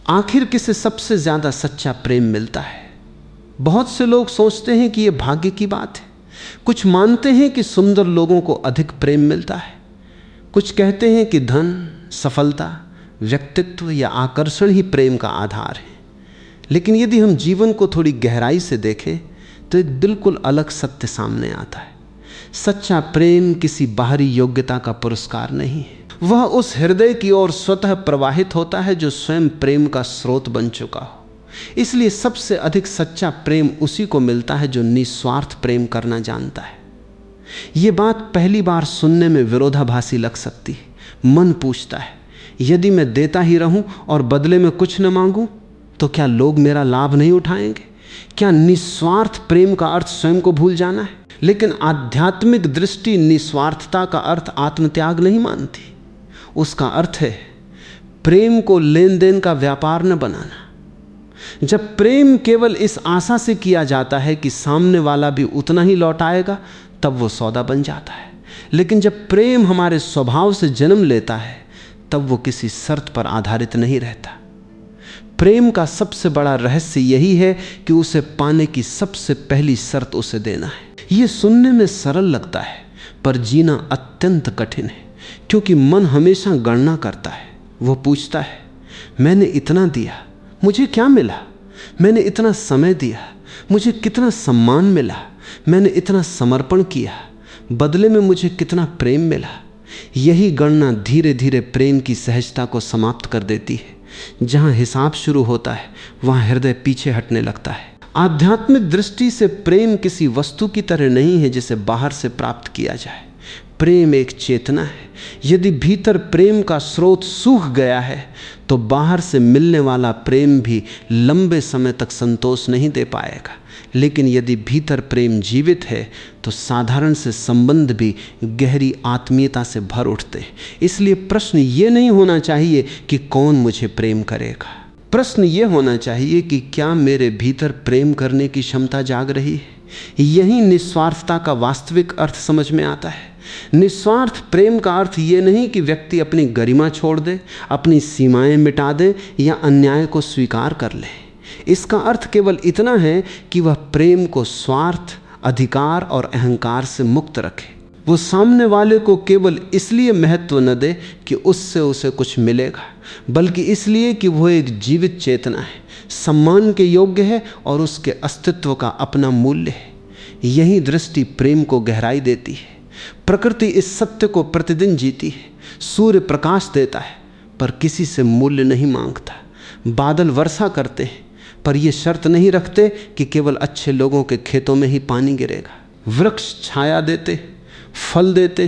आखिर किसे सबसे ज्यादा सच्चा प्रेम मिलता है? बहुत से लोग सोचते हैं कि यह भाग्य की बात है। कुछ मानते हैं कि सुंदर लोगों को अधिक प्रेम मिलता है। कुछ कहते हैं कि धन, सफलता, व्यक्तित्व या आकर्षण ही प्रेम का आधार है। लेकिन यदि हम जीवन को थोड़ी गहराई से देखें तो एक बिल्कुल अलग सत्य सामने आता है। सच्चा प्रेम किसी बाहरी योग्यता का पुरस्कार नहीं है। वह उस हृदय की ओर स्वतः प्रवाहित होता है जो स्वयं प्रेम का स्रोत बन चुका हो। इसलिए सबसे अधिक सच्चा प्रेम उसी को मिलता है जो निस्वार्थ प्रेम करना जानता है। यह बात पहली बार सुनने में विरोधाभासी लग सकती है। मन पूछता है, यदि मैं देता ही रहूं और बदले में कुछ न मांगूं तो क्या लोग मेरा लाभ नहीं उठाएंगे? क्या निस्वार्थ प्रेम का अर्थ स्वयं को भूल जाना है? लेकिन आध्यात्मिक दृष्टि निस्वार्थता का अर्थ आत्मत्याग नहीं मानती। उसका अर्थ है प्रेम को लेन देन का व्यापार न बनाना। जब प्रेम केवल इस आशा से किया जाता है कि सामने वाला भी उतना ही लौटाएगा, तब वो सौदा बन जाता है। लेकिन जब प्रेम हमारे स्वभाव से जन्म लेता है, तब वो किसी शर्त पर आधारित नहीं रहता। प्रेम का सबसे बड़ा रहस्य यही है कि उसे पाने की सबसे पहली शर्त उसे देना है। यह सुनने में सरल लगता है, पर जीना अत्यंत कठिन है, क्योंकि मन हमेशा गणना करता है। वो पूछता है, मैंने इतना दिया, मुझे क्या मिला? मैंने इतना समय दिया, मुझे कितना सम्मान मिला? मैंने इतना समर्पण किया, बदले में मुझे कितना प्रेम मिला? यही गणना धीरे धीरे प्रेम की सहजता को समाप्त कर देती है। जहां हिसाब शुरू होता है, वहां हृदय पीछे हटने लगता है। आध्यात्मिक दृष्टि से प्रेम किसी वस्तु की तरह नहीं है जिसे बाहर से प्राप्त किया जाए। प्रेम एक चेतना है। यदि भीतर प्रेम का स्रोत सूख गया है तो बाहर से मिलने वाला प्रेम भी लंबे समय तक संतोष नहीं दे पाएगा। लेकिन यदि भीतर प्रेम जीवित है तो साधारण से संबंध भी गहरी आत्मीयता से भर उठते हैं। इसलिए प्रश्न ये नहीं होना चाहिए कि कौन मुझे प्रेम करेगा। प्रश्न ये होना चाहिए कि क्या मेरे भीतर प्रेम करने की क्षमता जाग रही है। यही निस्वार्थता का वास्तविक अर्थ समझ में आता है। निस्वार्थ प्रेम का अर्थ ये नहीं कि व्यक्ति अपनी गरिमा छोड़ दे, अपनी सीमाएं मिटा दे या अन्याय को स्वीकार कर ले। इसका अर्थ केवल इतना है कि वह प्रेम को स्वार्थ, अधिकार और अहंकार से मुक्त रखे। वो सामने वाले को केवल इसलिए महत्व न दे कि उससे उसे कुछ मिलेगा, बल्कि इसलिए कि वह एक जीवित चेतना है, सम्मान के योग्य है और उसके अस्तित्व का अपना मूल्य है। यही दृष्टि प्रेम को गहराई देती है। प्रकृति इस सत्य को प्रतिदिन जीती है। सूर्य प्रकाश देता है पर किसी से मूल्य नहीं मांगता। बादल वर्षा करते हैं पर यह शर्त नहीं रखते कि केवल अच्छे लोगों के खेतों में ही पानी गिरेगा। वृक्ष छाया देते, फल देते,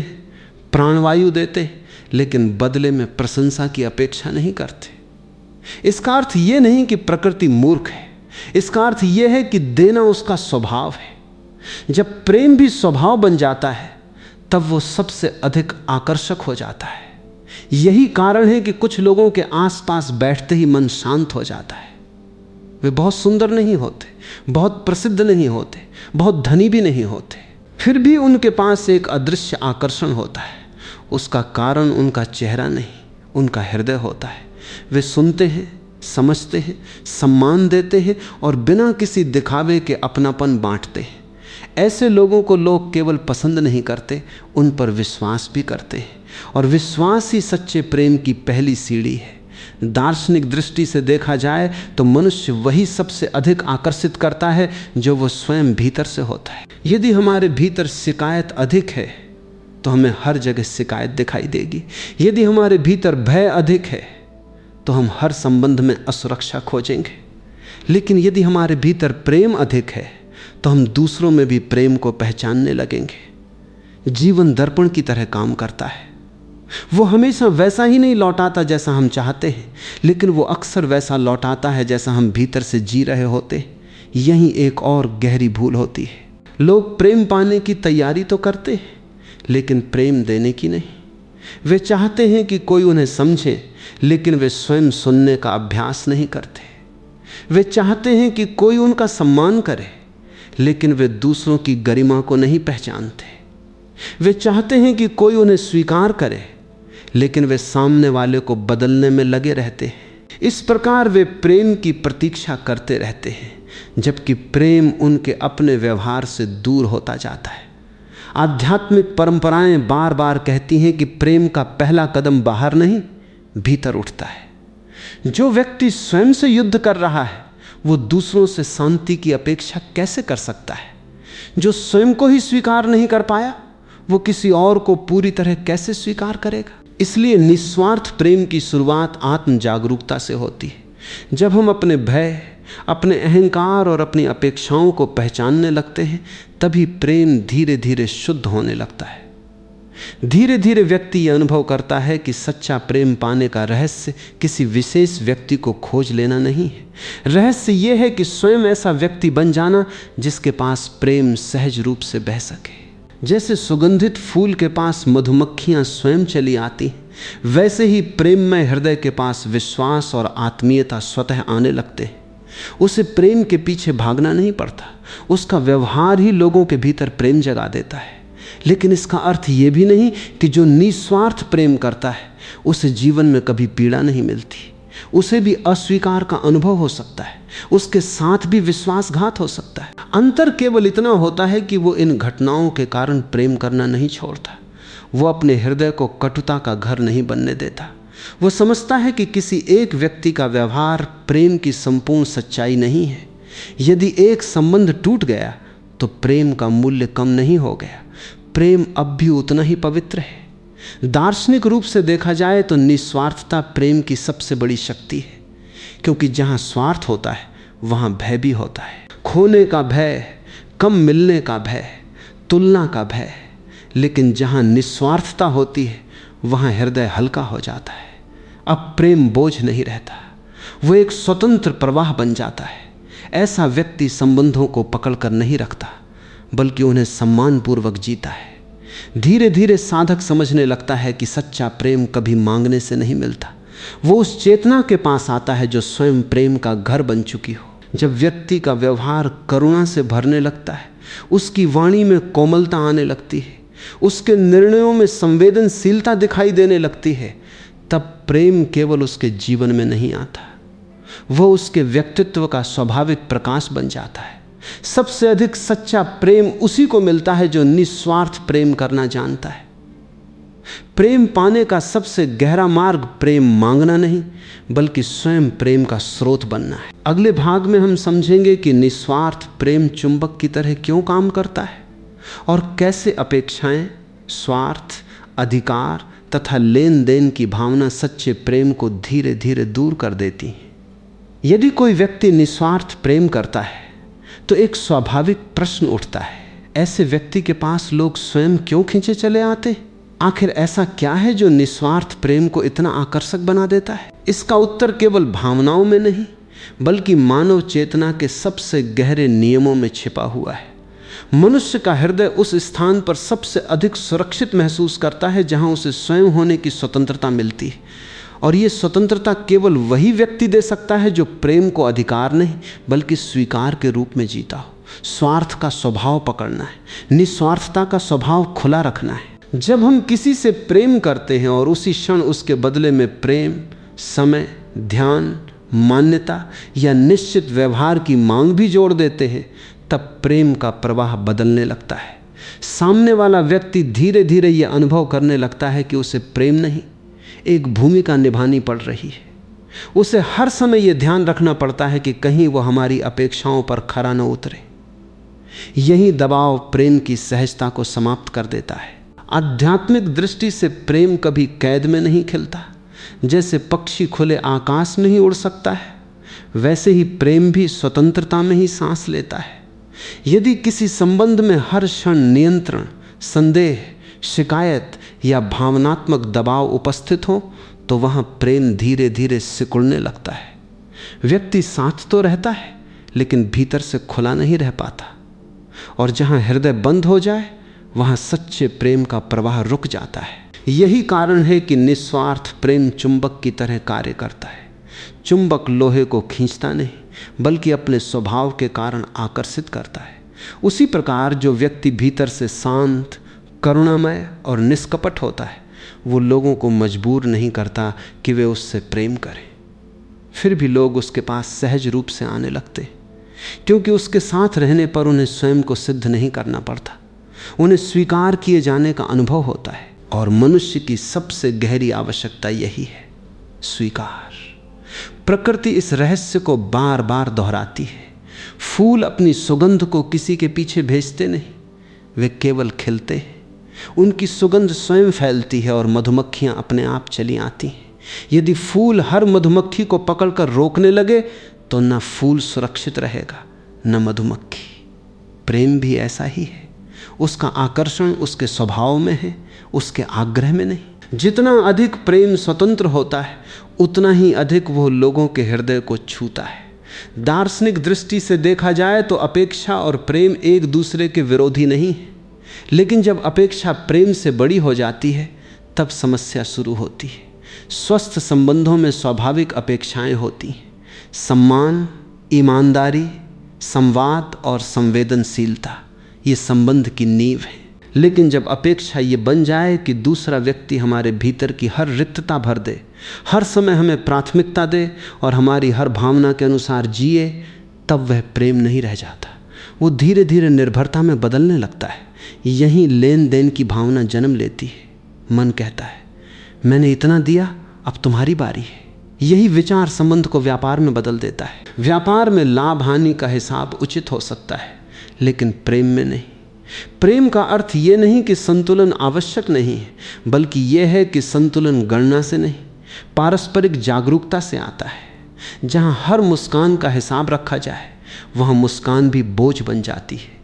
प्राणवायु देते, लेकिन बदले में प्रशंसा की अपेक्षा नहीं करते। इसका अर्थ यह नहीं कि प्रकृति मूर्ख है। इसका अर्थ यह है कि देना उसका स्वभाव है। जब प्रेम भी स्वभाव बन जाता है तब वो सबसे अधिक आकर्षक हो जाता है। यही कारण है कि कुछ लोगों के आसपास बैठते ही मन शांत हो जाता है। वे बहुत सुंदर नहीं होते, बहुत प्रसिद्ध नहीं होते, बहुत धनी भी नहीं होते, फिर भी उनके पास एक अदृश्य आकर्षण होता है। उसका कारण उनका चेहरा नहीं, उनका हृदय होता है। वे सुनते हैं, समझते हैं, सम्मान देते हैं और बिना किसी दिखावे के अपनापन बांटते हैं। ऐसे लोगों को लोग केवल पसंद नहीं करते, उन पर विश्वास भी करते हैं। और विश्वास ही सच्चे प्रेम की पहली सीढ़ी है। दार्शनिक दृष्टि से देखा जाए तो मनुष्य वही सबसे अधिक आकर्षित करता है जो वो स्वयं भीतर से होता है। यदि हमारे भीतर शिकायत अधिक है तो हमें हर जगह शिकायत दिखाई देगी। यदि हमारे भीतर भय अधिक है तो हम हर संबंध में असुरक्षा खोजेंगे। लेकिन यदि हमारे भीतर प्रेम अधिक है तो हम दूसरों में भी प्रेम को पहचानने लगेंगे। जीवन दर्पण की तरह काम करता है। वो हमेशा वैसा ही नहीं लौटाता जैसा हम चाहते हैं, लेकिन वो अक्सर वैसा लौटाता है जैसा हम भीतर से जी रहे होते। यही एक और गहरी भूल होती है। लोग प्रेम पाने की तैयारी तो करते हैं, लेकिन प्रेम देने की नहीं। वे चाहते हैं कि कोई उन्हें समझे, लेकिन वे स्वयं सुनने का अभ्यास नहीं करते। वे चाहते हैं कि कोई उनका सम्मान करे, लेकिन वे दूसरों की गरिमा को नहीं पहचानते। वे चाहते हैं कि कोई उन्हें स्वीकार करे, लेकिन वे सामने वाले को बदलने में लगे रहते हैं। इस प्रकार वे प्रेम की प्रतीक्षा करते रहते हैं, जबकि प्रेम उनके अपने व्यवहार से दूर होता जाता है। आध्यात्मिक परंपराएं बार बार कहती हैं कि प्रेम का पहला कदम बाहर नहीं, भीतर उठता है। जो व्यक्ति स्वयं से युद्ध कर रहा है, वो दूसरों से शांति की अपेक्षा कैसे कर सकता है? जो स्वयं को ही स्वीकार नहीं कर पाया, वो किसी और को पूरी तरह कैसे स्वीकार करेगा? इसलिए निस्वार्थ प्रेम की शुरुआत आत्म जागरूकता से होती है। जब हम अपने भय, अपने अहंकार और अपनी अपेक्षाओं को पहचानने लगते हैं, तभी प्रेम धीरे धीरे शुद्ध होने लगता है। धीरे धीरे व्यक्ति यह अनुभव करता है कि सच्चा प्रेम पाने का रहस्य किसी विशेष व्यक्ति को खोज लेना नहीं है। रहस्य यह है कि स्वयं ऐसा व्यक्ति बन जाना जिसके पास प्रेम सहज रूप से बह सके। जैसे सुगंधित फूल के पास मधुमक्खियां स्वयं चली आती, वैसे ही प्रेममय हृदय के पास विश्वास और आत्मीयता स्वतः आने लगते हैं। उसे प्रेम के पीछे भागना नहीं पड़ता, उसका व्यवहार ही लोगों के भीतर प्रेम जगा देता है। लेकिन इसका अर्थ यह भी नहीं कि जो निस्वार्थ प्रेम करता है उसे जीवन में कभी पीड़ा नहीं मिलती। उसे भी अस्वीकार का अनुभव हो सकता है, उसके साथ भी विश्वासघात हो सकता है। अंतर केवल इतना होता है कि वो इन घटनाओं के कारण प्रेम करना नहीं छोड़ता। वो अपने हृदय को कटुता का घर नहीं बनने देता। वो समझता है कि किसी एक व्यक्ति का व्यवहार प्रेम की संपूर्ण सच्चाई नहीं है। यदि एक संबंध टूट गया तो प्रेम का मूल्य कम नहीं हो गया, प्रेम अब भी उतना ही पवित्र है। दार्शनिक रूप से देखा जाए तो निस्वार्थता प्रेम की सबसे बड़ी शक्ति है, क्योंकि जहाँ स्वार्थ होता है वहाँ भय भी होता है। खोने का भय, कम मिलने का भय, तुलना का भय। लेकिन जहाँ निस्वार्थता होती है वहाँ हृदय हल्का हो जाता है। अब प्रेम बोझ नहीं रहता, वो एक स्वतंत्र प्रवाह बन जाता है। ऐसा व्यक्ति संबंधों को पकड़कर नहीं रखता, बल्कि उन्हें सम्मानपूर्वक जीता है। धीरे धीरे साधक समझने लगता है कि सच्चा प्रेम कभी मांगने से नहीं मिलता। वो उस चेतना के पास आता है जो स्वयं प्रेम का घर बन चुकी हो। जब व्यक्ति का व्यवहार करुणा से भरने लगता है, उसकी वाणी में कोमलता आने लगती है, उसके निर्णयों में संवेदनशीलता दिखाई देने लगती है, तब प्रेम केवल उसके जीवन में नहीं आता, वह उसके व्यक्तित्व का स्वाभाविक प्रकाश बन जाता है। सबसे अधिक सच्चा प्रेम उसी को मिलता है जो निस्वार्थ प्रेम करना जानता है। प्रेम पाने का सबसे गहरा मार्ग प्रेम मांगना नहीं, बल्कि स्वयं प्रेम का स्रोत बनना है। अगले भाग में हम समझेंगे कि निस्वार्थ प्रेम चुंबक की तरह क्यों काम करता है और कैसे अपेक्षाएं, स्वार्थ, अधिकार तथा लेन देन की भावना सच्चे प्रेम को धीरे धीरे दूर कर देती हैं। यदि कोई व्यक्ति निस्वार्थ प्रेम करता है तो एक स्वाभाविक प्रश्न उठता है, ऐसे व्यक्ति के पास लोग स्वयं क्यों खींचे चले आते? आखिर ऐसा क्या है जो निस्वार्थ प्रेम को इतना आकर्षक बना देता है? इसका उत्तर केवल भावनाओं में नहीं, बल्कि मानव चेतना के सबसे गहरे नियमों में छिपा हुआ है। मनुष्य का हृदय उस स्थान पर सबसे अधिक सुरक्षित महसूस करता है जहां उसे स्वयं होने की स्वतंत्रता मिलती है। और ये स्वतंत्रता केवल वही व्यक्ति दे सकता है जो प्रेम को अधिकार नहीं बल्कि स्वीकार के रूप में जीता हो। स्वार्थ का स्वभाव पकड़ना है, निस्वार्थता का स्वभाव खुला रखना है। जब हम किसी से प्रेम करते हैं और उसी क्षण उसके बदले में प्रेम, समय, ध्यान, मान्यता या निश्चित व्यवहार की मांग भी जोड़ देते हैं, तब प्रेम का प्रवाह बदलने लगता है। सामने वाला व्यक्ति धीरे धीरे यह अनुभव करने लगता है कि उसे प्रेम नहीं, एक भूमिका निभानी पड़ रही है। उसे हर समय यह ध्यान रखना पड़ता है कि कहीं वो हमारी अपेक्षाओं पर खरा न उतरे। यही दबाव प्रेम की सहजता को समाप्त कर देता है। आध्यात्मिक दृष्टि से प्रेम कभी कैद में नहीं खिलता। जैसे पक्षी खुले आकाश में ही उड़ सकता है, वैसे ही प्रेम भी स्वतंत्रता में ही सांस लेता है। यदि किसी संबंध में हर क्षण नियंत्रण, संदेह, शिकायत या भावनात्मक दबाव उपस्थित हो तो वहाँ प्रेम धीरे धीरे सिकुड़ने लगता है। व्यक्ति साथ तो रहता है लेकिन भीतर से खुला नहीं रह पाता, और जहाँ हृदय बंद हो जाए वहाँ सच्चे प्रेम का प्रवाह रुक जाता है। यही कारण है कि निस्वार्थ प्रेम चुंबक की तरह कार्य करता है। चुंबक लोहे को खींचता नहीं बल्कि अपने स्वभाव के कारण आकर्षित करता है। उसी प्रकार जो व्यक्ति भीतर से शांत, करुणामय और निष्कपट होता है, वो लोगों को मजबूर नहीं करता कि वे उससे प्रेम करें। फिर भी लोग उसके पास सहज रूप से आने लगते, क्योंकि उसके साथ रहने पर उन्हें स्वयं को सिद्ध नहीं करना पड़ता, उन्हें स्वीकार किए जाने का अनुभव होता है। और मनुष्य की सबसे गहरी आवश्यकता यही है, स्वीकार। प्रकृति इस रहस्य को बार बार दोहराती है। फूल अपनी सुगंध को किसी के पीछे भेजते नहीं, वे केवल खिलते हैं। उनकी सुगंध स्वयं फैलती है और मधुमक्खियां अपने आप चली आती हैं। यदि फूल हर मधुमक्खी को पकड़कर रोकने लगे तो न फूल सुरक्षित रहेगा न मधुमक्खी। प्रेम भी ऐसा ही है, उसका आकर्षण उसके स्वभाव में है, उसके आग्रह में नहीं। जितना अधिक प्रेम स्वतंत्र होता है उतना ही अधिक वह लोगों के हृदय को छूता है। दार्शनिक दृष्टि से देखा जाए तो अपेक्षा और प्रेम एक दूसरे के विरोधी नहीं है, लेकिन जब अपेक्षा प्रेम से बड़ी हो जाती है तब समस्या शुरू होती है। स्वस्थ संबंधों में स्वाभाविक अपेक्षाएं होती हैं, सम्मान, ईमानदारी, संवाद और संवेदनशीलता, ये संबंध की नींव है। लेकिन जब अपेक्षा ये बन जाए कि दूसरा व्यक्ति हमारे भीतर की हर रिक्तता भर दे, हर समय हमें प्राथमिकता दे और हमारी हर भावना के अनुसार जिए, तब वह प्रेम नहीं रह जाता, वो धीरे धीरे निर्भरता में बदलने लगता है। यहीं लेन देन की भावना जन्म लेती है। मन कहता है मैंने इतना दिया, अब तुम्हारी बारी है। यही विचार संबंध को व्यापार में बदल देता है। व्यापार में लाभ हानि का हिसाब उचित हो सकता है, लेकिन प्रेम में नहीं। प्रेम का अर्थ ये नहीं कि संतुलन आवश्यक नहीं है, बल्कि यह है कि संतुलन गणना से नहीं, पारस्परिक जागरूकता से आता है। जहाँ हर मुस्कान का हिसाब रखा जाए वहाँ मुस्कान भी बोझ बन जाती है।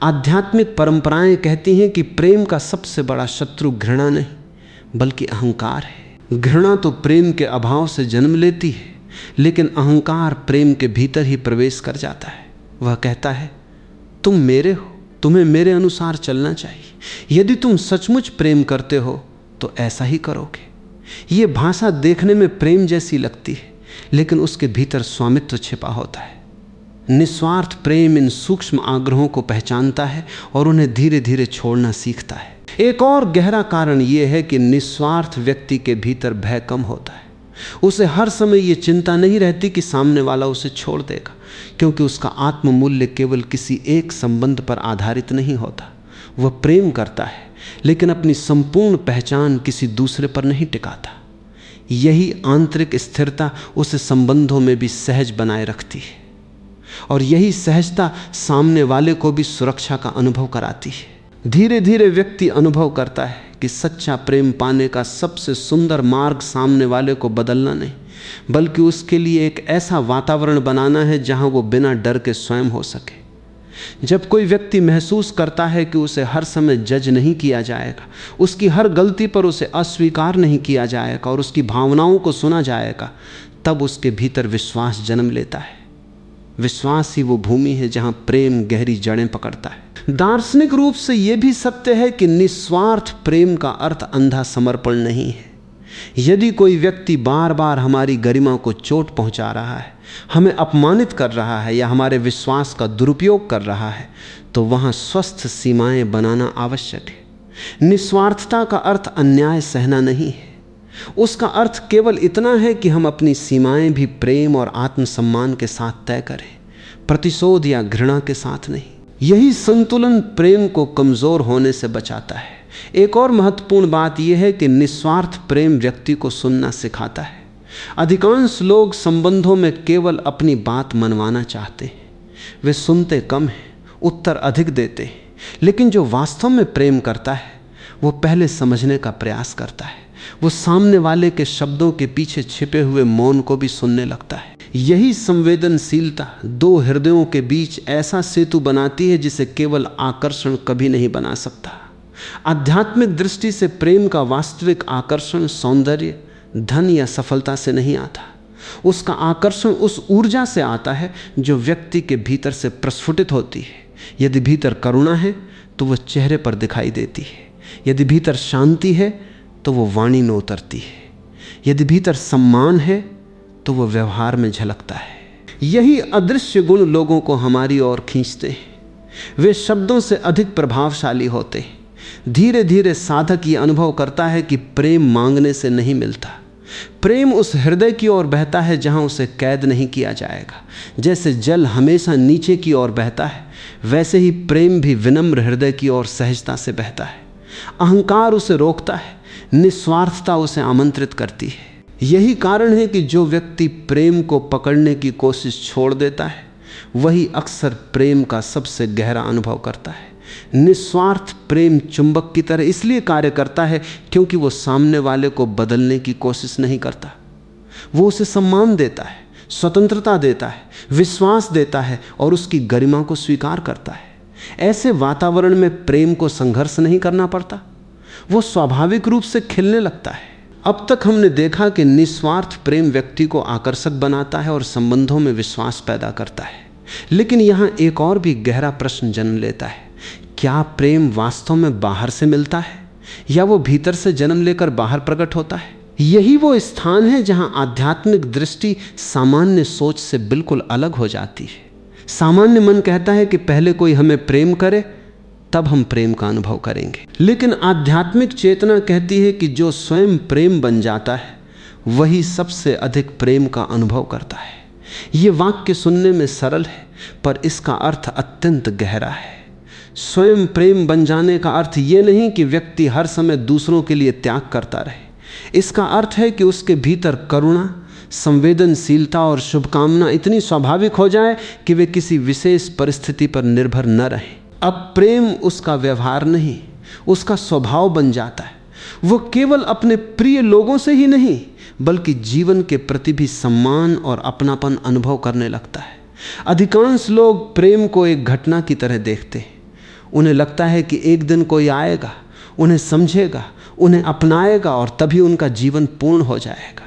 आध्यात्मिक परंपराएं कहती हैं कि प्रेम का सबसे बड़ा शत्रु घृणा नहीं बल्कि अहंकार है। घृणा तो प्रेम के अभाव से जन्म लेती है, लेकिन अहंकार प्रेम के भीतर ही प्रवेश कर जाता है। वह कहता है तुम मेरे हो, तुम्हें मेरे अनुसार चलना चाहिए। यदि तुम सचमुच प्रेम करते हो तो ऐसा ही करोगे। ये भाषा देखने में प्रेम जैसी लगती है, लेकिन उसके भीतर स्वामित्व छिपा होता है। निस्वार्थ प्रेम इन सूक्ष्म आग्रहों को पहचानता है और उन्हें धीरे धीरे छोड़ना सीखता है। एक और गहरा कारण यह है कि निस्वार्थ व्यक्ति के भीतर भय कम होता है। उसे हर समय ये चिंता नहीं रहती कि सामने वाला उसे छोड़ देगा, क्योंकि उसका आत्ममूल्य केवल किसी एक संबंध पर आधारित नहीं होता। वह प्रेम करता है, लेकिन अपनी संपूर्ण पहचान किसी दूसरे पर नहीं टिकाता। यही आंतरिक स्थिरता उसे संबंधों में भी सहज बनाए रखती है, और यही सहजता सामने वाले को भी सुरक्षा का अनुभव कराती है। धीरे धीरे व्यक्ति अनुभव करता है कि सच्चा प्रेम पाने का सबसे सुंदर मार्ग सामने वाले को बदलना नहीं, बल्कि उसके लिए एक ऐसा वातावरण बनाना है जहां वो बिना डर के स्वयं हो सके। जब कोई व्यक्ति महसूस करता है कि उसे हर समय जज नहीं किया जाएगा, उसकी हर गलती पर उसे अस्वीकार नहीं किया जाएगा और उसकी भावनाओं को सुना जाएगा, तब उसके भीतर विश्वास जन्म लेता है। विश्वास ही वो भूमि है जहां प्रेम गहरी जड़ें पकड़ता है। दार्शनिक रूप से यह भी सत्य है कि निस्वार्थ प्रेम का अर्थ अंधा समर्पण नहीं है। यदि कोई व्यक्ति बार बार हमारी गरिमा को चोट पहुंचा रहा है, हमें अपमानित कर रहा है या हमारे विश्वास का दुरुपयोग कर रहा है, तो वहां स्वस्थ सीमाएं बनाना आवश्यक है। निस्वार्थता का अर्थ अन्याय सहना नहीं है। उसका अर्थ केवल इतना है कि हम अपनी सीमाएं भी प्रेम और आत्मसम्मान के साथ तय करें, प्रतिशोध या घृणा के साथ नहीं। यही संतुलन प्रेम को कमजोर होने से बचाता है। एक और महत्वपूर्ण बात यह है कि निस्वार्थ प्रेम व्यक्ति को सुनना सिखाता है। अधिकांश लोग संबंधों में केवल अपनी बात मनवाना चाहते हैं। वे सुनते कम हैं, उत्तर अधिक देते हैं, लेकिन जो वास्तव में प्रेम करता है वो पहले समझने का प्रयास करता है। वो सामने वाले के शब्दों के पीछे छिपे हुए मौन को भी सुनने लगता है। यही संवेदनशीलता दो हृदयों के बीच ऐसा सेतु बनाती है जिसे केवल आकर्षण कभी नहीं बना सकता। आध्यात्मिक दृष्टि से प्रेम का वास्तविक आकर्षण सौंदर्य, धन या सफलता से नहीं आता। उसका आकर्षण उस ऊर्जा से आता है जो व्यक्ति के भीतर से प्रस्फुटित होती है। यदि भीतर करुणा है तो वह चेहरे पर दिखाई देती है। यदि भीतर शांति है तो वो वाणी में उतरती है। यदि भीतर सम्मान है तो वो व्यवहार में झलकता है। यही अदृश्य गुण लोगों को हमारी ओर खींचते हैं। वे शब्दों से अधिक प्रभावशाली होते हैं। धीरे धीरे साधक ये अनुभव करता है कि प्रेम मांगने से नहीं मिलता, प्रेम उस हृदय की ओर बहता है जहां उसे कैद नहीं किया जाएगा। जैसे जल हमेशा नीचे की ओर बहता है, वैसे ही प्रेम भी विनम्र हृदय की ओर सहजता से बहता है। अहंकार उसे रोकता है, निस्वार्थता उसे आमंत्रित करती है। यही कारण है कि जो व्यक्ति प्रेम को पकड़ने की कोशिश छोड़ देता है, वही अक्सर प्रेम का सबसे गहरा अनुभव करता है। निस्वार्थ प्रेम चुंबक की तरह इसलिए कार्य करता है क्योंकि वो सामने वाले को बदलने की कोशिश नहीं करता। वो उसे सम्मान देता है, स्वतंत्रता देता है, विश्वास देता है और उसकी गरिमा को स्वीकार करता है। ऐसे वातावरण में प्रेम को संघर्ष नहीं करना पड़ता, वो स्वाभाविक रूप से खिलने लगता है। अब तक हमने देखा कि निस्वार्थ प्रेम व्यक्ति को आकर्षक बनाता है और संबंधों में विश्वास पैदा करता है। लेकिन यहाँ एक और भी गहरा प्रश्न जन्म लेता है, क्या प्रेम वास्तव में बाहर से मिलता है या वो भीतर से जन्म लेकर बाहर प्रकट होता है? यही वो स्थान है जहां आध्यात्मिक दृष्टि सामान्य सोच से बिल्कुल अलग हो जाती है। सामान्य मन कहता है कि पहले कोई हमें प्रेम करे तब हम प्रेम का अनुभव करेंगे, लेकिन आध्यात्मिक चेतना कहती है कि जो स्वयं प्रेम बन जाता है वही सबसे अधिक प्रेम का अनुभव करता है। ये वाक्य सुनने में सरल है, पर इसका अर्थ अत्यंत गहरा है। स्वयं प्रेम बन जाने का अर्थ ये नहीं कि व्यक्ति हर समय दूसरों के लिए त्याग करता रहे। इसका अर्थ है कि उसके भीतर करुणा, संवेदनशीलता और शुभकामना इतनी स्वाभाविक हो जाए कि वे किसी विशेष परिस्थिति पर निर्भर न रहें। अब प्रेम उसका व्यवहार नहीं, उसका स्वभाव बन जाता है। वो केवल अपने प्रिय लोगों से ही नहीं बल्कि जीवन के प्रति भी सम्मान और अपनापन अनुभव करने लगता है। अधिकांश लोग प्रेम को एक घटना की तरह देखते हैं। उन्हें लगता है कि एक दिन कोई आएगा, उन्हें समझेगा, उन्हें अपनाएगा और तभी उनका जीवन पूर्ण हो जाएगा।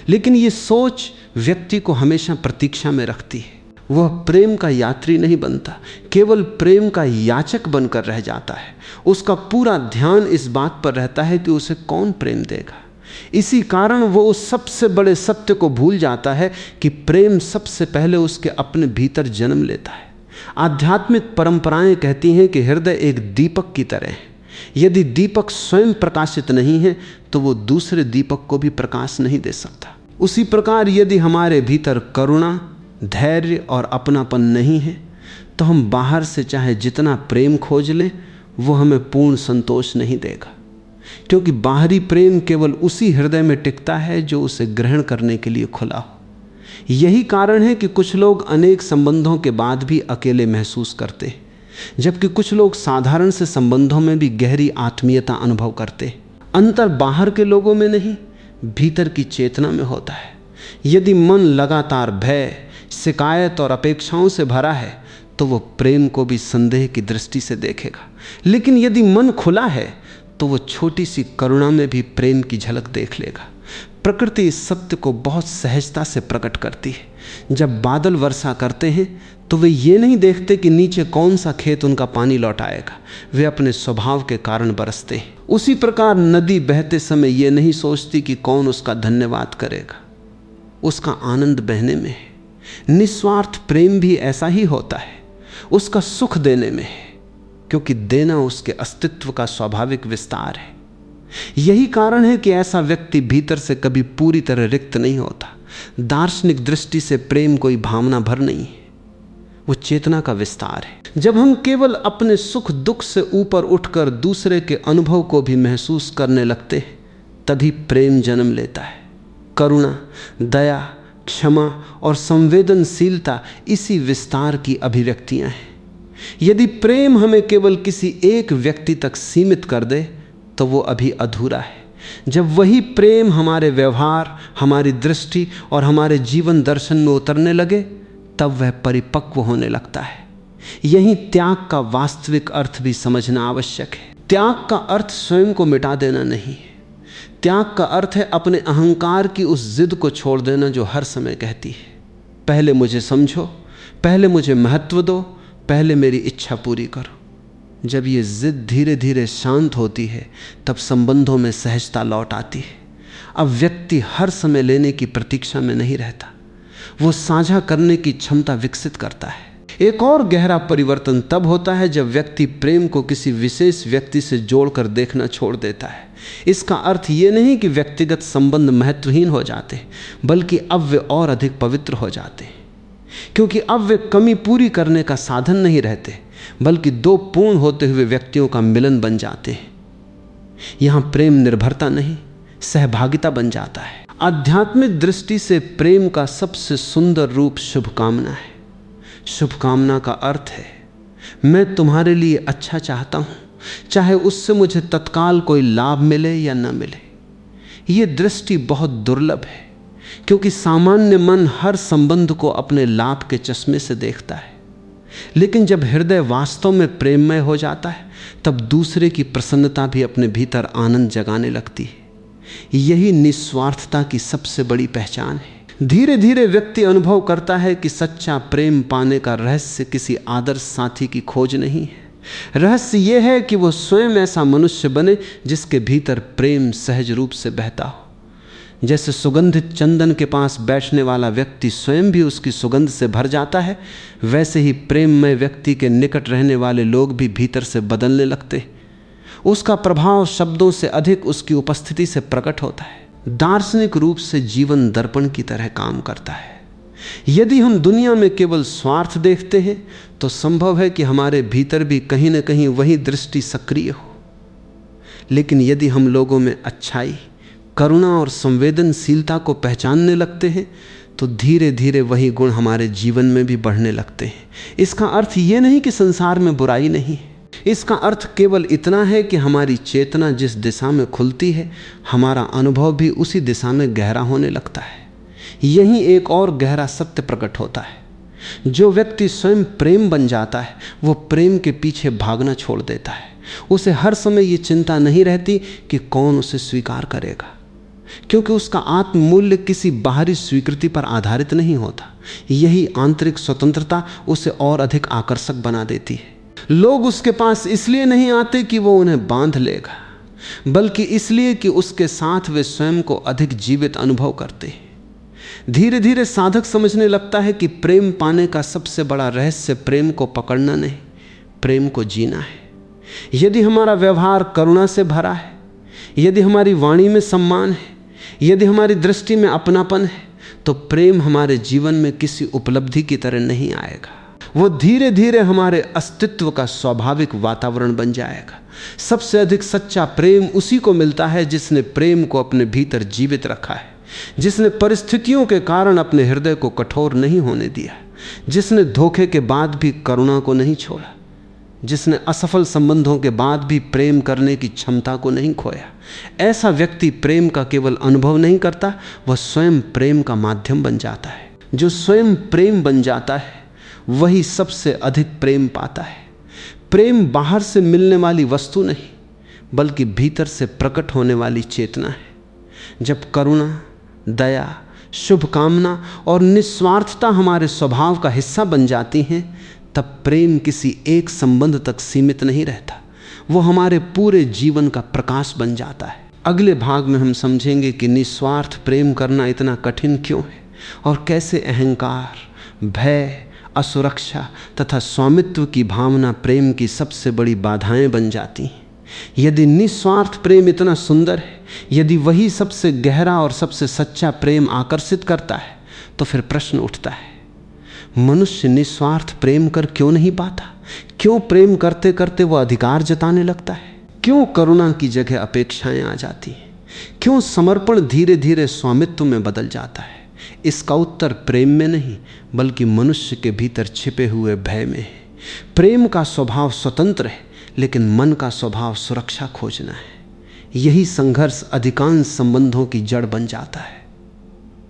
लेकिन ये सोच व्यक्ति को हमेशा प्रतीक्षा में रखती है। वह प्रेम का यात्री नहीं बनता, केवल प्रेम का याचक बनकर रह जाता है। उसका पूरा ध्यान इस बात पर रहता है कि उसे कौन प्रेम देगा। इसी कारण वो उस सबसे बड़े सत्य को भूल जाता है कि प्रेम सबसे पहले उसके अपने भीतर जन्म लेता है। आध्यात्मिक परंपराएं कहती हैं कि हृदय एक दीपक की तरह है। यदि दीपक स्वयं प्रकाशित नहीं है तो वो दूसरे दीपक को भी प्रकाश नहीं दे सकता। उसी प्रकार यदि हमारे भीतर करुणा, धैर्य और अपनापन नहीं है तो हम बाहर से चाहे जितना प्रेम खोज लें वो हमें पूर्ण संतोष नहीं देगा, क्योंकि बाहरी प्रेम केवल उसी हृदय में टिकता है जो उसे ग्रहण करने के लिए खुला हो। यही कारण है कि कुछ लोग अनेक संबंधों के बाद भी अकेले महसूस करते हैं, जबकि कुछ लोग साधारण से संबंधों में भी गहरी आत्मीयता अनुभव करते हैं। अंतर बाहर के लोगों में नहीं, भीतर की चेतना में होता है। यदि मन लगातार भय, शिकायत और अपेक्षाओं से भरा है तो वो प्रेम को भी संदेह की दृष्टि से देखेगा। लेकिन यदि मन खुला है तो वो छोटी सी करुणा में भी प्रेम की झलक देख लेगा। प्रकृति इस सत्य को बहुत सहजता से प्रकट करती है। जब बादल वर्षा करते हैं तो वे ये नहीं देखते कि नीचे कौन सा खेत उनका पानी लौटाएगा, वे अपने स्वभाव के कारण बरसते हैं। उसी प्रकार नदी बहते समय ये नहीं सोचती कि कौन उसका धन्यवाद करेगा, उसका आनंद बहने में है। निस्वार्थ प्रेम भी ऐसा ही होता है, उसका सुख देने में है, क्योंकि देना उसके अस्तित्व का स्वाभाविक विस्तार है। यही कारण है कि ऐसा व्यक्ति भीतर से कभी पूरी तरह रिक्त नहीं होता। दार्शनिक दृष्टि से प्रेम कोई भावना भर नहीं है, वो चेतना का विस्तार है। जब हम केवल अपने सुख दुख से ऊपर उठकर दूसरे के अनुभव को भी महसूस करने लगते हैं, तभी प्रेम जन्म लेता है। करुणा, दया, क्षमा और संवेदनशीलता इसी विस्तार की अभिव्यक्तियां हैं। यदि प्रेम हमें केवल किसी एक व्यक्ति तक सीमित कर दे तो वो अभी अधूरा है। जब वही प्रेम हमारे व्यवहार, हमारी दृष्टि और हमारे जीवन दर्शन में उतरने लगे तब वह परिपक्व होने लगता है। यही त्याग का वास्तविक अर्थ भी समझना आवश्यक है। त्याग का अर्थ स्वयं को मिटा देना नहीं है। त्याग का अर्थ है अपने अहंकार की उस जिद को छोड़ देना जो हर समय कहती है, पहले मुझे समझो, पहले मुझे महत्व दो, पहले मेरी इच्छा पूरी करो। जब ये जिद धीरे धीरे शांत होती है तब संबंधों में सहजता लौट आती है। अब व्यक्ति हर समय लेने की प्रतीक्षा में नहीं रहता, वो साझा करने की क्षमता विकसित करता है। एक और गहरा परिवर्तन तब होता है जब व्यक्ति प्रेम को किसी विशेष व्यक्ति से जोड़कर देखना छोड़ देता है। इसका अर्थ ये नहीं कि व्यक्तिगत संबंध महत्वहीन हो जाते, बल्कि अब वे और अधिक पवित्र हो जाते हैं, क्योंकि अब वे कमी पूरी करने का साधन नहीं रहते, बल्कि दो पूर्ण होते हुए व्यक्तियों का मिलन बन जाते हैं। यहां प्रेम निर्भरता नहीं, सहभागिता बन जाता है। आध्यात्मिक दृष्टि से प्रेम का सबसे सुंदर रूप शुभकामना है। शुभकामना का अर्थ है मैं तुम्हारे लिए अच्छा चाहता हूं, चाहे उससे मुझे तत्काल कोई लाभ मिले या न मिले। यह दृष्टि बहुत दुर्लभ है, क्योंकि सामान्य मन हर संबंध को अपने लाभ के चश्मे से देखता है। लेकिन जब हृदय वास्तव में प्रेममय हो जाता है, तब दूसरे की प्रसन्नता भी अपने भीतर आनंद जगाने लगती है। यही निस्वार्थता की सबसे बड़ी पहचान है। धीरे धीरे व्यक्ति अनुभव करता है कि सच्चा प्रेम पाने का रहस्य किसी आदर्श साथी की खोज नहीं है। रहस्य यह है कि वो स्वयं ऐसा मनुष्य बने जिसके भीतर प्रेम सहज रूप से बहता हो। जैसे सुगंधित चंदन के पास बैठने वाला व्यक्ति स्वयं भी उसकी सुगंध से भर जाता है, वैसे ही प्रेममय व्यक्ति के निकट रहने वाले लोग भी भीतर से बदलने लगते। उसका प्रभाव शब्दों से अधिक उसकी उपस्थिति से प्रकट होता है। दार्शनिक रूप से जीवन दर्पण की तरह काम करता है। यदि हम दुनिया में केवल स्वार्थ देखते हैं, तो संभव है कि हमारे भीतर भी कहीं न कहीं वही दृष्टि सक्रिय हो। लेकिन यदि हम लोगों में अच्छाई, करुणा और संवेदनशीलता को पहचानने लगते हैं, तो धीरे धीरे वही गुण हमारे जीवन में भी बढ़ने लगते हैं। इसका अर्थ ये नहीं कि संसार में बुराई नहीं है। इसका अर्थ केवल इतना है कि हमारी चेतना जिस दिशा में खुलती है, हमारा अनुभव भी उसी दिशा में गहरा होने लगता है। यहीं एक और गहरा सत्य प्रकट होता है। जो व्यक्ति स्वयं प्रेम बन जाता है, वो प्रेम के पीछे भागना छोड़ देता है। उसे हर समय ये चिंता नहीं रहती कि कौन उसे स्वीकार करेगा, क्योंकि उसका आत्ममूल्य किसी बाहरी स्वीकृति पर आधारित नहीं होता। यही आंतरिक स्वतंत्रता उसे और अधिक आकर्षक बना देती है। लोग उसके पास इसलिए नहीं आते कि वो उन्हें बांध लेगा, बल्कि इसलिए कि उसके साथ वे स्वयं को अधिक जीवित अनुभव करते हैं। धीरे धीरे साधक समझने लगता है कि प्रेम पाने का सबसे बड़ा रहस्य प्रेम को पकड़ना नहीं, प्रेम को जीना है। यदि हमारा व्यवहार करुणा से भरा है, यदि हमारी वाणी में सम्मान है, यदि हमारी दृष्टि में अपनापन है, तो प्रेम हमारे जीवन में किसी उपलब्धि की तरह नहीं आएगा। वो धीरे धीरे हमारे अस्तित्व का स्वाभाविक वातावरण बन जाएगा। सबसे अधिक सच्चा प्रेम उसी को मिलता है जिसने प्रेम को अपने भीतर जीवित रखा है, जिसने परिस्थितियों के कारण अपने हृदय को कठोर नहीं होने दिया, जिसने धोखे के बाद भी करुणा को नहीं छोड़ा, जिसने असफल संबंधों के बाद भी प्रेम करने की क्षमता को नहीं खोया। ऐसा व्यक्ति प्रेम का केवल अनुभव नहीं करता, वह स्वयं प्रेम का माध्यम बन जाता है। जो स्वयं प्रेम बन जाता है, वही सबसे अधिक प्रेम पाता है। प्रेम बाहर से मिलने वाली वस्तु नहीं, बल्कि भीतर से प्रकट होने वाली चेतना है। जब करुणा, दया, शुभकामना और निस्वार्थता हमारे स्वभाव का हिस्सा बन जाती हैं, तब प्रेम किसी एक संबंध तक सीमित नहीं रहता, वो हमारे पूरे जीवन का प्रकाश बन जाता है। अगले भाग में हम समझेंगे कि निस्वार्थ प्रेम करना इतना कठिन क्यों है और कैसे अहंकार, भय, असुरक्षा तथा स्वामित्व की भावना प्रेम की सबसे बड़ी बाधाएं बन जाती हैं। यदि निस्वार्थ प्रेम इतना सुंदर है, यदि वही सबसे गहरा और सबसे सच्चा प्रेम आकर्षित करता है, तो फिर प्रश्न उठता है, मनुष्य निस्वार्थ प्रेम कर क्यों नहीं पाता? क्यों प्रेम करते करते वह अधिकार जताने लगता है? क्यों करुणा की जगह अपेक्षाएं आ जाती हैं? क्यों समर्पण धीरे धीरे स्वामित्व में बदल जाता है? इसका उत्तर प्रेम में नहीं, बल्कि मनुष्य के भीतर छिपे हुए भय में है। प्रेम का स्वभाव स्वतंत्र है, लेकिन मन का स्वभाव सुरक्षा खोजना है। यही संघर्ष अधिकांश संबंधों की जड़ बन जाता है।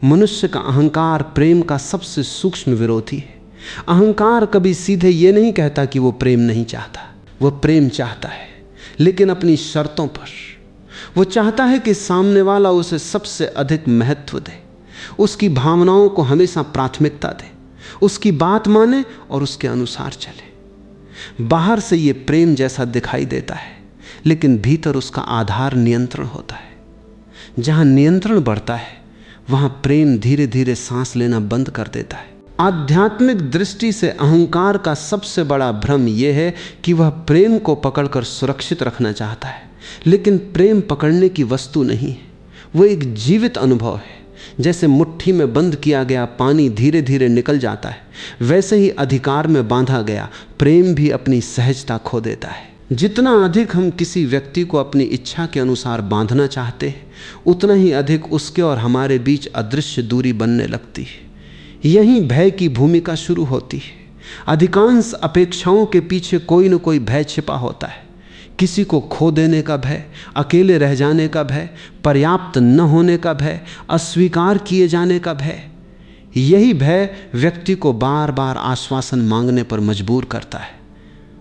मनुष्य का अहंकार प्रेम का सबसे सूक्ष्म विरोधी है। अहंकार कभी सीधे ये नहीं कहता कि वो प्रेम नहीं चाहता, वो प्रेम चाहता है, लेकिन अपनी शर्तों पर। वो चाहता है कि सामने वाला उसे सबसे अधिक महत्व दे, उसकी भावनाओं को हमेशा प्राथमिकता दे, उसकी बात माने और उसके अनुसार चले। बाहर से ये प्रेम जैसा दिखाई देता है, लेकिन भीतर उसका आधार नियंत्रण होता है। जहाँ नियंत्रण बढ़ता है, वहाँ प्रेम धीरे धीरे सांस लेना बंद कर देता है। आध्यात्मिक दृष्टि से अहंकार का सबसे बड़ा भ्रम यह है कि वह प्रेम को पकड़कर सुरक्षित रखना चाहता है, लेकिन प्रेम पकड़ने की वस्तु नहीं है, वो एक जीवित अनुभव है। जैसे मुट्ठी में बंद किया गया पानी धीरे धीरे निकल जाता है, वैसे ही अधिकार में बांधा गया प्रेम भी अपनी सहजता खो देता है। जितना अधिक हम किसी व्यक्ति को अपनी इच्छा के अनुसार बांधना चाहते हैं, उतना ही अधिक उसके और हमारे बीच अदृश्य दूरी बनने लगती है। यहीं भय की भूमिका शुरू होती है। अधिकांश अपेक्षाओं के पीछे कोई न कोई भय छिपा होता है। किसी को खो देने का भय, अकेले रह जाने का भय, पर्याप्त न होने का भय, अस्वीकार किए जाने का भय। यही भय व्यक्ति को बार बार आश्वासन मांगने पर मजबूर करता है।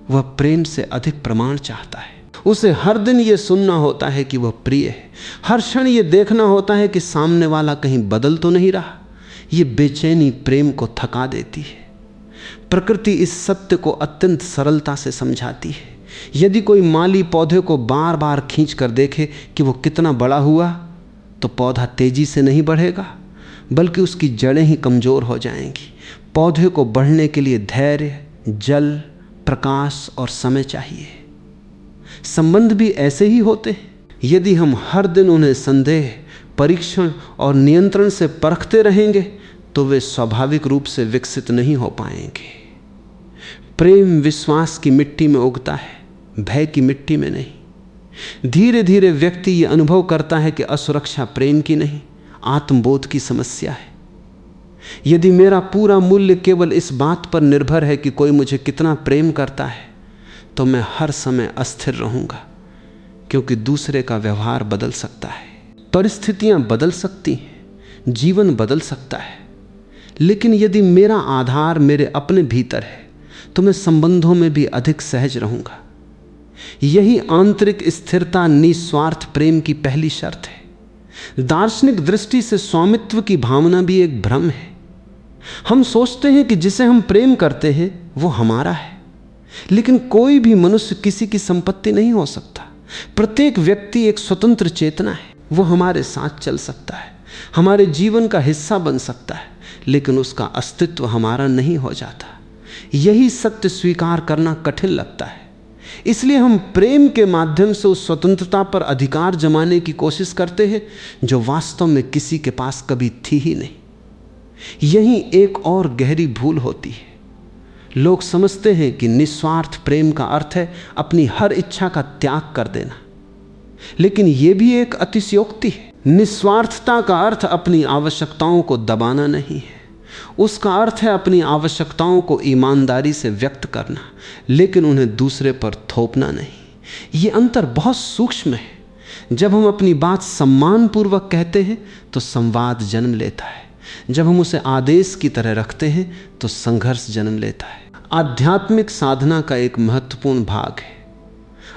वह प्रेम से अधिक प्रमाण चाहता है। उसे हर दिन ये सुनना होता है कि वह प्रिय है, हर क्षण ये देखना होता है कि सामने वाला कहीं बदल तो नहीं रहा। ये बेचैनी प्रेम को थका देती है। प्रकृति इस सत्य को अत्यंत सरलता से समझाती है। यदि कोई माली पौधे को बार बार खींच कर देखे कि वो कितना बड़ा हुआ, तो पौधा तेजी से नहीं बढ़ेगा, बल्कि उसकी जड़ें ही कमज़ोर हो जाएंगी। पौधे को बढ़ने के लिए धैर्य, जल, प्रकाश और समय चाहिए। संबंध भी ऐसे ही होते हैं। यदि हम हर दिन उन्हें संदेह, परीक्षण और नियंत्रण से परखते रहेंगे, तो वे स्वाभाविक रूप से विकसित नहीं हो पाएंगे। प्रेम विश्वास की मिट्टी में उगता है, भय की मिट्टी में नहीं। धीरे धीरे व्यक्ति ये अनुभव करता है कि असुरक्षा प्रेम की नहीं, आत्मबोध की समस्या है। यदि मेरा पूरा मूल्य केवल इस बात पर निर्भर है कि कोई मुझे कितना प्रेम करता है, तो मैं हर समय अस्थिर रहूंगा, क्योंकि दूसरे का व्यवहार बदल सकता है, परिस्थितियां बदल सकती हैं, जीवन बदल सकता है। लेकिन यदि मेरा आधार मेरे अपने भीतर है, तो मैं संबंधों में भी अधिक सहज रहूंगा। यही आंतरिक स्थिरता निस्वार्थ प्रेम की पहली शर्त है। दार्शनिक दृष्टि से स्वामित्व की भावना भी एक भ्रम है। हम सोचते हैं कि जिसे हम प्रेम करते हैं वो हमारा है, लेकिन कोई भी मनुष्य किसी की संपत्ति नहीं हो सकता। प्रत्येक व्यक्ति एक स्वतंत्र चेतना है। वो हमारे साथ चल सकता है, हमारे जीवन का हिस्सा बन सकता है, लेकिन उसका अस्तित्व हमारा नहीं हो जाता। यही सत्य स्वीकार करना कठिन लगता है। इसलिए हम प्रेम के माध्यम से उस स्वतंत्रता पर अधिकार जमाने की कोशिश करते हैं जो वास्तव में किसी के पास कभी थी ही नहीं। यही एक और गहरी भूल होती है। लोग समझते हैं कि निस्वार्थ प्रेम का अर्थ है अपनी हर इच्छा का त्याग कर देना, लेकिन यह भी एक अतिशयोक्ति है। निस्वार्थता का अर्थ अपनी आवश्यकताओं को दबाना नहीं है। उसका अर्थ है अपनी आवश्यकताओं को ईमानदारी से व्यक्त करना, लेकिन उन्हें दूसरे पर थोपना नहीं। ये अंतर बहुत सूक्ष्म है। जब हम अपनी बात सम्मानपूर्वक कहते हैं तो संवाद जन्म लेता है। जब हम उसे आदेश की तरह रखते हैं तो संघर्ष जन्म लेता है। आध्यात्मिक साधना का एक महत्वपूर्ण भाग है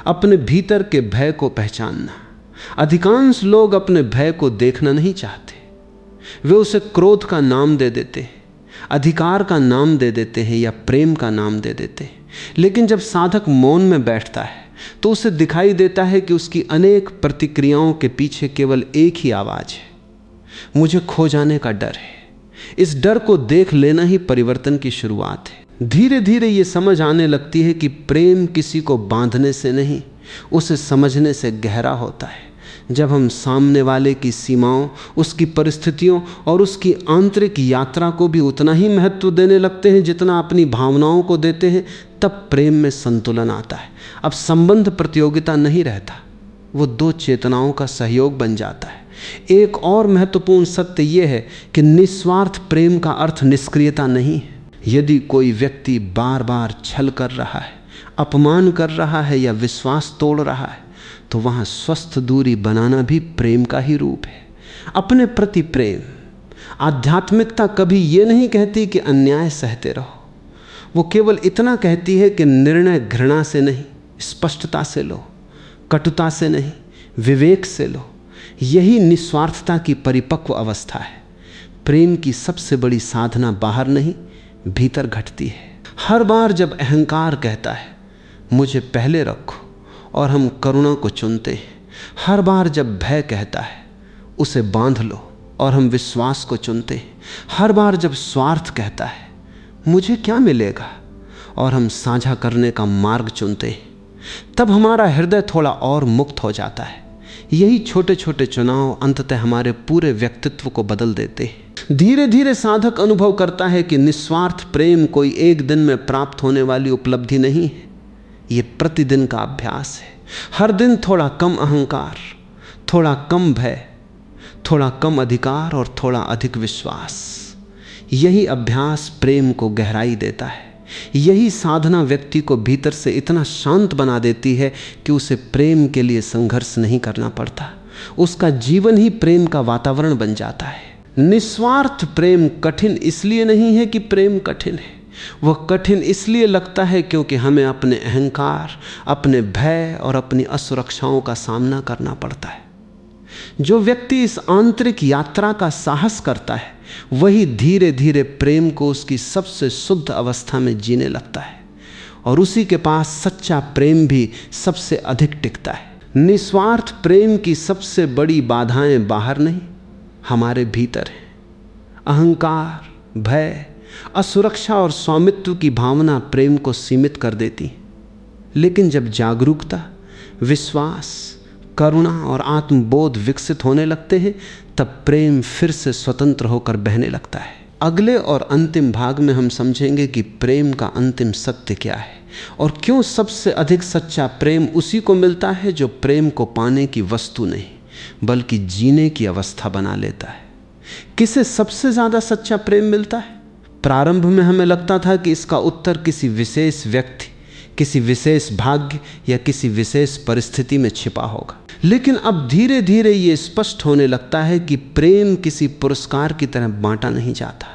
अपने भीतर के भय को पहचानना। अधिकांश लोग अपने भय को देखना नहीं चाहते। वे उसे क्रोध का नाम दे देते हैं, अधिकार का नाम दे देते हैं या प्रेम का नाम दे देते हैं। लेकिन जब साधक मौन में बैठता है तो उसे दिखाई देता है कि उसकी अनेक प्रतिक्रियाओं के पीछे केवल एक ही आवाज़ है, मुझे खो जाने का डर है। इस डर को देख लेना ही परिवर्तन की शुरुआत है। धीरे धीरे ये समझ आने लगती है कि प्रेम किसी को बांधने से नहीं, उसे समझने से गहरा होता है। जब हम सामने वाले की सीमाओं, उसकी परिस्थितियों और उसकी आंतरिक यात्रा को भी उतना ही महत्व देने लगते हैं जितना अपनी भावनाओं को देते हैं, तब प्रेम में संतुलन आता है। अब संबंध प्रतियोगिता नहीं रहता, वो दो चेतनाओं का सहयोग बन जाता है। एक और महत्वपूर्ण सत्य यह है कि निस्वार्थ प्रेम का अर्थ निष्क्रियता नहीं है। यदि कोई व्यक्ति बार बार छल कर रहा है, अपमान कर रहा है या विश्वास तोड़ रहा है, तो वहाँ स्वस्थ दूरी बनाना भी प्रेम का ही रूप है। अपने प्रति प्रेम। आध्यात्मिकता कभी ये नहीं कहती कि अन्याय सहते रहो, वो केवल इतना कहती है कि निर्णय घृणा से नहीं, स्पष्टता से लो, कटुता से नहीं, विवेक से लो। यही निस्वार्थता की परिपक्व अवस्था है। प्रेम की सबसे बड़ी साधना बाहर नहीं, भीतर घटती है। हर बार जब अहंकार कहता है मुझे पहले रखो और हम करुणा को चुनते हैं, हर बार जब भय कहता है उसे बांध लो और हम विश्वास को चुनते हैं, हर बार जब स्वार्थ कहता है मुझे क्या मिलेगा, और हम साझा करने का मार्ग चुनते हैं, तब हमारा हृदय थोड़ा और मुक्त हो जाता है। यही छोटे छोटे चुनाव अंततः हमारे पूरे व्यक्तित्व को बदल देते हैं। धीरे धीरे साधक अनुभव करता है कि निस्वार्थ प्रेम कोई एक दिन में प्राप्त होने वाली उपलब्धि नहीं है, ये प्रतिदिन का अभ्यास है। हर दिन थोड़ा कम अहंकार, थोड़ा कम भय, थोड़ा कम अधिकार और थोड़ा अधिक विश्वास। यही अभ्यास प्रेम को गहराई देता है। यही साधना व्यक्ति को भीतर से इतना शांत बना देती है कि उसे प्रेम के लिए संघर्ष नहीं करना पड़ता। उसका जीवन ही प्रेम का वातावरण बन जाता है। निस्वार्थ प्रेम कठिन इसलिए नहीं है कि प्रेम कठिन है, वह कठिन इसलिए लगता है क्योंकि हमें अपने अहंकार, अपने भय और अपनी असुरक्षाओं का सामना करना पड़ता है। जो व्यक्ति इस आंतरिक यात्रा का साहस करता है वही धीरे धीरे प्रेम को उसकी सबसे शुद्ध अवस्था में जीने लगता है, और उसी के पास सच्चा प्रेम भी सबसे अधिक टिकता है। निस्वार्थ प्रेम की सबसे बड़ी बाधाएं बाहर नहीं, हमारे भीतर हैं। अहंकार, भय, असुरक्षा और स्वामित्व की भावना प्रेम को सीमित कर देती है। लेकिन जब जागरूकता, विश्वास, करुणा और आत्मबोध विकसित होने लगते हैं, तब प्रेम फिर से स्वतंत्र होकर बहने लगता है। अगले और अंतिम भाग में हम समझेंगे कि प्रेम का अंतिम सत्य क्या है और क्यों सबसे अधिक सच्चा प्रेम उसी को मिलता है जो प्रेम को पाने की वस्तु नहीं बल्कि जीने की अवस्था बना लेता है। किसे सबसे ज़्यादा सच्चा प्रेम मिलता है? प्रारंभ में हमें लगता था कि इसका उत्तर किसी विशेष व्यक्ति, किसी विशेष भाग्य या किसी विशेष परिस्थिति में छिपा होगा। लेकिन अब धीरे धीरे ये स्पष्ट होने लगता है कि प्रेम किसी पुरस्कार की तरह बांटा नहीं जाता,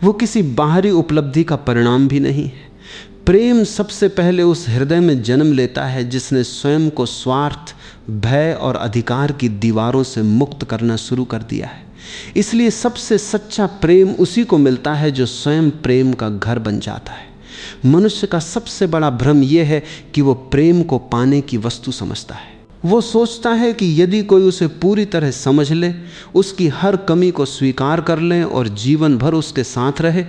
वो किसी बाहरी उपलब्धि का परिणाम भी नहीं है। प्रेम सबसे पहले उस हृदय में जन्म लेता है जिसने स्वयं को स्वार्थ, भय और अधिकार की दीवारों से मुक्त करना शुरू कर दिया है। इसलिए सबसे सच्चा प्रेम उसी को मिलता है जो स्वयं प्रेम का घर बन जाता है। मनुष्य का सबसे बड़ा भ्रम यह है कि वो प्रेम को पाने की वस्तु समझता है। वो सोचता है कि यदि कोई उसे पूरी तरह समझ ले, उसकी हर कमी को स्वीकार कर ले और जीवन भर उसके साथ रहे,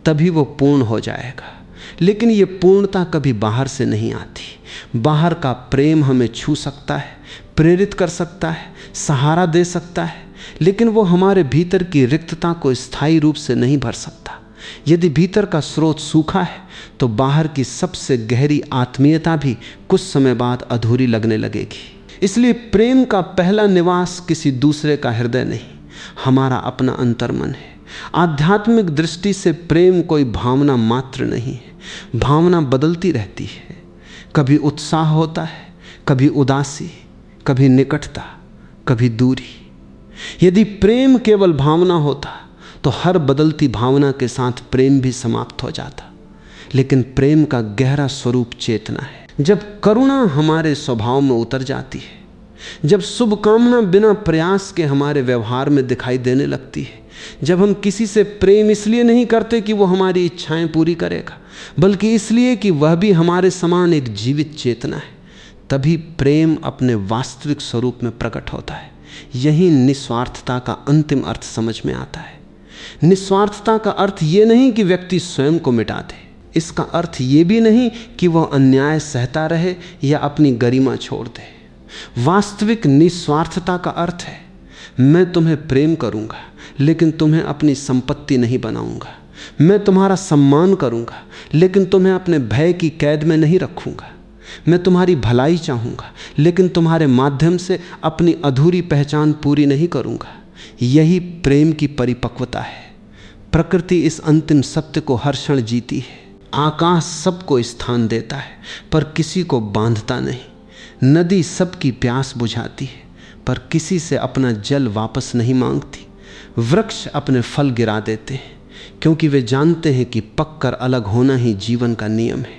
तभी वो पूर्ण हो जाएगा। लेकिन ये पूर्णता कभी बाहर से नहीं आती। बाहर का प्रेम हमें छू सकता है, प्रेरित कर सकता है, सहारा दे सकता है, लेकिन वो हमारे भीतर की रिक्तता को स्थायी रूप से नहीं भर सकता। यदि भीतर का स्रोत सूखा है तो बाहर की सबसे गहरी आत्मीयता भी कुछ समय बाद अधूरी लगने लगेगी। इसलिए प्रेम का पहला निवास किसी दूसरे का हृदय नहीं, हमारा अपना अंतर्मन है। आध्यात्मिक दृष्टि से प्रेम कोई भावना मात्र नहीं है। भावना बदलती रहती है, कभी उत्साह होता है, कभी उदासी, कभी निकटता, कभी दूरी। यदि प्रेम केवल भावना होता तो हर बदलती भावना के साथ प्रेम भी समाप्त हो जाता। लेकिन प्रेम का गहरा स्वरूप चेतना है। जब करुणा हमारे स्वभाव में उतर जाती है, जब शुभकामना बिना प्रयास के हमारे व्यवहार में दिखाई देने लगती है, जब हम किसी से प्रेम इसलिए नहीं करते कि वो हमारी इच्छाएं पूरी करेगा, बल्कि इसलिए कि वह भी हमारे समान एक जीवित चेतना है, तभी प्रेम अपने वास्तविक स्वरूप में प्रकट होता है। यही निस्वार्थता का अंतिम अर्थ समझ में आता है। निस्वार्थता का अर्थ ये नहीं कि व्यक्ति स्वयं को मिटा दे, इसका अर्थ ये भी नहीं कि वह अन्याय सहता रहे या अपनी गरिमा छोड़ दे। वास्तविक निस्वार्थता का अर्थ है, मैं तुम्हें प्रेम करूंगा लेकिन तुम्हें अपनी संपत्ति नहीं बनाऊंगा। मैं तुम्हारा सम्मान करूंगा लेकिन तुम्हें अपने भय की कैद में नहीं रखूंगा। मैं तुम्हारी भलाई चाहूंगा लेकिन तुम्हारे माध्यम से अपनी अधूरी पहचान पूरी नहीं करूंगा। यही प्रेम की परिपक्वता है। प्रकृति इस अंतिम सत्य को हर क्षण जीती है। आकाश सबको स्थान देता है पर किसी को बांधता नहीं। नदी सबकी प्यास बुझाती है पर किसी से अपना जल वापस नहीं मांगती। वृक्ष अपने फल गिरा देते हैं क्योंकि वे जानते हैं कि पककर अलग होना ही जीवन का नियम है।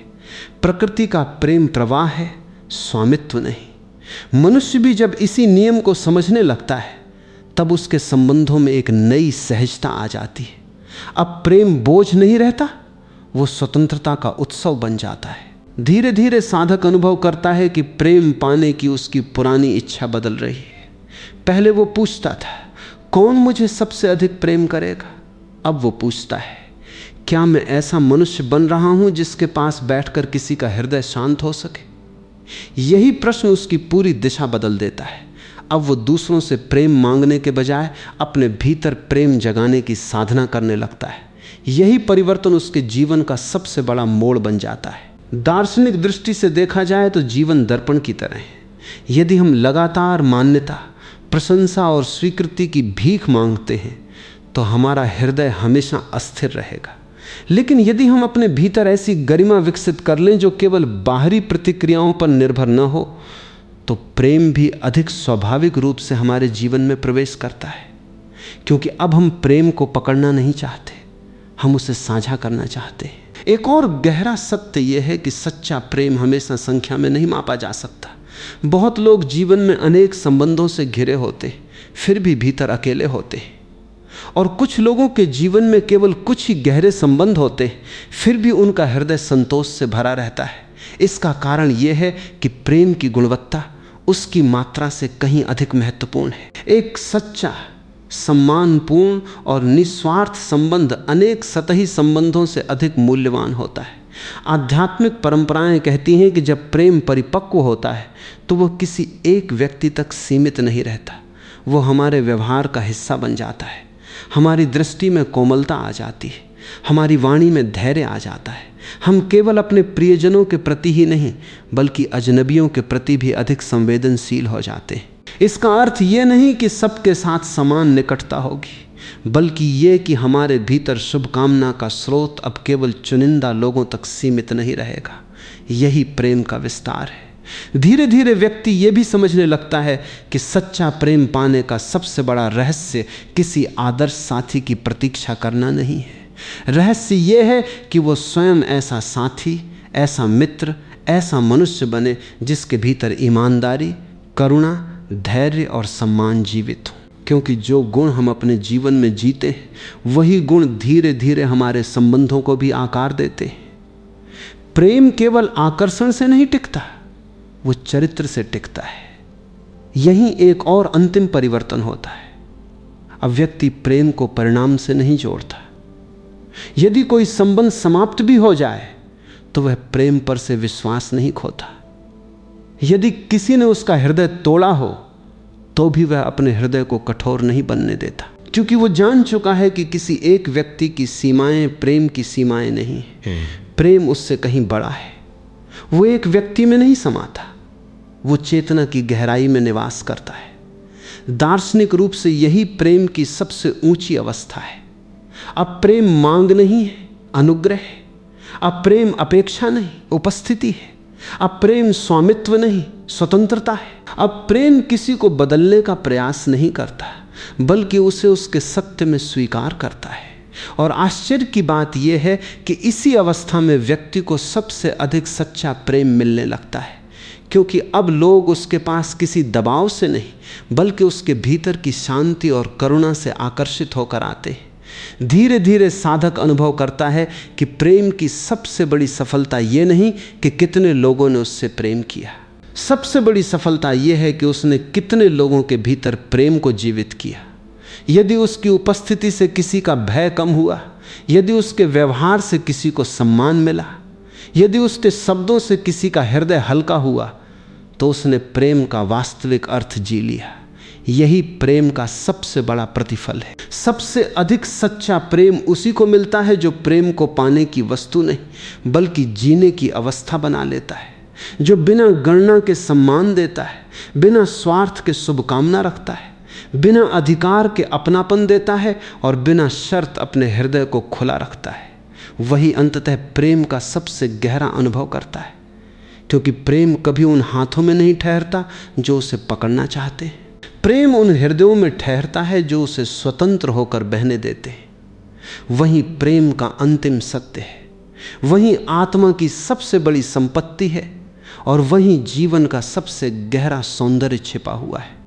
प्रकृति का प्रेम प्रवाह है, स्वामित्व नहीं। मनुष्य भी जब इसी नियम को समझने लगता है तब उसके संबंधों में एक नई सहजता आ जाती है। अब प्रेम बोझ नहीं रहता, वो स्वतंत्रता का उत्सव बन जाता है। धीरे धीरे साधक अनुभव करता है कि प्रेम पाने की उसकी पुरानी इच्छा बदल रही है। पहले वो पूछता था, कौन मुझे सबसे अधिक प्रेम करेगा? अब वो पूछता है, क्या मैं ऐसा मनुष्य बन रहा हूं जिसके पास बैठकर किसी का हृदय शांत हो सके? यही प्रश्न उसकी पूरी दिशा बदल देता है। अब वो दूसरों से प्रेम मांगने के बजाय अपने भीतर प्रेम जगाने की साधना करने लगता है। यही परिवर्तन उसके जीवन का सबसे बड़ा मोड़ बन जाता है। दार्शनिक दृष्टि से देखा जाए तो जीवन दर्पण की तरह है। यदि हम लगातार मान्यता, प्रशंसा और स्वीकृति की भीख मांगते हैं तो हमारा हृदय हमेशा अस्थिर रहेगा। लेकिन यदि हम अपने भीतर ऐसी गरिमा विकसित कर लें जो केवल बाहरी प्रतिक्रियाओं पर निर्भर न हो, तो प्रेम भी अधिक स्वाभाविक रूप से हमारे जीवन में प्रवेश करता है। क्योंकि अब हम प्रेम को पकड़ना नहीं चाहते, हम उसे साझा करना चाहते हैं। एक और गहरा सत्य यह है कि सच्चा प्रेम हमेशा संख्या में नहीं मापा जा सकता। बहुत लोग जीवन में अनेक संबंधों से घिरे होते, फिर भी भीतर अकेले होते। और कुछ लोगों के जीवन में केवल कुछ ही गहरे संबंध होते, फिर भी उनका हृदय संतोष से भरा रहता है। इसका कारण यह है कि प्रेम की गुणवत्ता उसकी मात्रा से कहीं अधिक महत्वपूर्ण है। एक सच्चा, सम्मानपूर्ण और निस्वार्थ संबंध अनेक सतही संबंधों से अधिक मूल्यवान होता है। आध्यात्मिक परंपराएं कहती हैं कि जब प्रेम परिपक्व होता है तो वह किसी एक व्यक्ति तक सीमित नहीं रहता, वो हमारे व्यवहार का हिस्सा बन जाता है। हमारी दृष्टि में कोमलता आ जाती है, हमारी वाणी में धैर्य आ जाता है। हम केवल अपने प्रियजनों के प्रति ही नहीं बल्कि अजनबियों के प्रति भी अधिक संवेदनशील हो जाते हैं। इसका अर्थ ये नहीं कि सबके साथ समान निकटता होगी, बल्कि ये कि हमारे भीतर शुभकामना का स्रोत अब केवल चुनिंदा लोगों तक सीमित नहीं रहेगा। यही प्रेम का विस्तार है। धीरे धीरे व्यक्ति ये भी समझने लगता है कि सच्चा प्रेम पाने का सबसे बड़ा रहस्य किसी आदर्श साथी की प्रतीक्षा करना नहीं है। रहस्य ये है कि वो स्वयं ऐसा साथी, ऐसा मित्र, ऐसा मनुष्य बने जिसके भीतर ईमानदारी, करुणा, धैर्य और सम्मान जीवित हो। क्योंकि जो गुण हम अपने जीवन में जीते हैं वही गुण धीरे धीरे हमारे संबंधों को भी आकार देते हैं। प्रेम केवल आकर्षण से नहीं टिकता, वो चरित्र से टिकता है। यहीं एक और अंतिम परिवर्तन होता है। अब व्यक्ति प्रेम को परिणाम से नहीं जोड़ता। यदि कोई संबंध समाप्त भी हो जाए तो वह प्रेम पर से विश्वास नहीं खोता। यदि किसी ने उसका हृदय तोड़ा हो तो भी वह अपने हृदय को कठोर नहीं बनने देता, क्योंकि वो जान चुका है कि किसी एक व्यक्ति की सीमाएं प्रेम की सीमाएं नहीं है। प्रेम उससे कहीं बड़ा है। वो एक व्यक्ति में नहीं समाता, वो चेतना की गहराई में निवास करता है। दार्शनिक रूप से यही प्रेम की सबसे ऊंची अवस्था है। अब प्रेम मांग नहीं है, अनुग्रह है। अब प्रेम अपेक्षा नहीं, उपस्थिति है। अब प्रेम स्वामित्व नहीं, स्वतंत्रता है। अब प्रेम किसी को बदलने का प्रयास नहीं करता, बल्कि उसे उसके सत्य में स्वीकार करता है। और आश्चर्य की बात यह है कि इसी अवस्था में व्यक्ति को सबसे अधिक सच्चा प्रेम मिलने लगता है, क्योंकि अब लोग उसके पास किसी दबाव से नहीं बल्कि उसके भीतर की शांति और करुणा से आकर्षित होकर आते हैं। धीरे धीरे साधक अनुभव करता है कि प्रेम की सबसे बड़ी सफलता यह नहीं कि कितने लोगों ने उससे प्रेम किया, सबसे बड़ी सफलता यह है कि उसने कितने लोगों के भीतर प्रेम को जीवित किया। यदि उसकी उपस्थिति से किसी का भय कम हुआ, यदि उसके व्यवहार से किसी को सम्मान मिला, यदि उसके शब्दों से किसी का हृदय हल्का हुआ, तो उसने प्रेम का वास्तविक अर्थ जी लिया। यही प्रेम का सबसे बड़ा प्रतिफल है। सबसे अधिक सच्चा प्रेम उसी को मिलता है जो प्रेम को पाने की वस्तु नहीं बल्कि जीने की अवस्था बना लेता है, जो बिना गणना के सम्मान देता है, बिना स्वार्थ के शुभकामना रखता है, बिना अधिकार के अपनापन देता है और बिना शर्त अपने हृदय को खुला रखता है। वही अंततः प्रेम का सबसे गहरा अनुभव करता है, क्योंकि प्रेम कभी उन हाथों में नहीं ठहरता जो उसे पकड़ना चाहते हैं। प्रेम उन हृदयों में ठहरता है जो उसे स्वतंत्र होकर बहने देते हैं। वही प्रेम का अंतिम सत्य है, वही आत्मा की सबसे बड़ी संपत्ति है और वही जीवन का सबसे गहरा सौंदर्य छिपा हुआ है।